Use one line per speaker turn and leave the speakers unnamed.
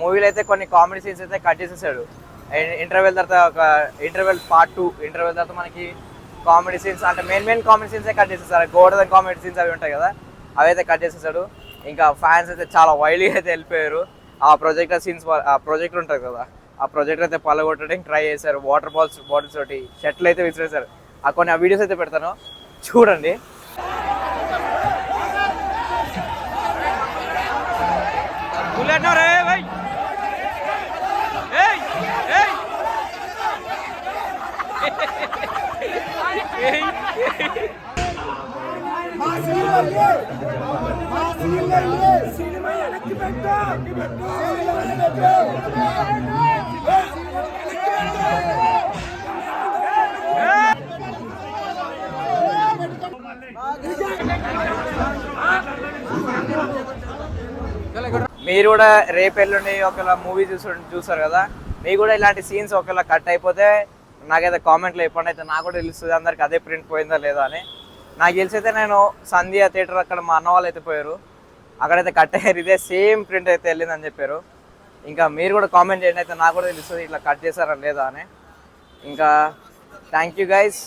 మూవీలో అయితే కొన్ని కామెడీ సీన్స్ అయితే కట్ చేసేసాడు. ఇంటర్వెల్ తర్వాత ఒక ఇంటర్వెల్ పార్ట్ 2 ఇంటర్వెల్ తర్వాత మనకి కామెడీ సీన్స్ అంటే మెయిన్ కామెడీ సీన్సే కట్ చేసేసారు. గోడదని కామెడీ సీన్స్ అవి ఉంటాయి కదా, అవి అయితే కట్ చేసేసాడు. ఇంకా ఫ్యాన్స్ అయితే చాలా వైల్డ్గా అయితే వెళ్ళిపోయారు. ఆ ప్రొజెక్టర్ సీన్స్, ఆ ప్రొజెక్టర్ ఉంటుంది కదా, ఆ ప్రొజెక్టర్ అయితే పలగొట్టడానికి ట్రై చేశారు. వాటర్ బాటిల్స్ తోటి షర్ట్లు అయితే విసిరేశారు. ఆ కొన్ని ఆ వీడియోస్ అయితే పెడతాను, చూడండి. మీరు కూడా రేపు ఎల్లుండి ఒకవేళ మూవీ చూస్తారు కదా, మీకు కూడా ఇలాంటి సీన్స్ ఒకవేళ కట్ అయిపోతే నాకైతే కామెంట్లో చెప్పండి. అయితే నాకు కూడా తెలుస్తుంది అందరికి అదే ప్రింట్ పోయిందా లేదా అని. నాకు తెలిసైతే నేను సంధ్య థియేటర్ అక్కడ మా అన్న వాళ్ళు అయితే పోయారు, అక్కడైతే కట్ అయ్యారు, ఇదే సేమ్ ప్రింట్ అయితే వెళ్ళిందని చెప్పారు. ఇంకా మీరు కూడా కామెంట్ చేయండి, అయితే నాకు కూడా తెలుస్తుంది ఇట్లా కట్ చేశారా లేదా అని. ఇంకా థ్యాంక్ యూ గైస్.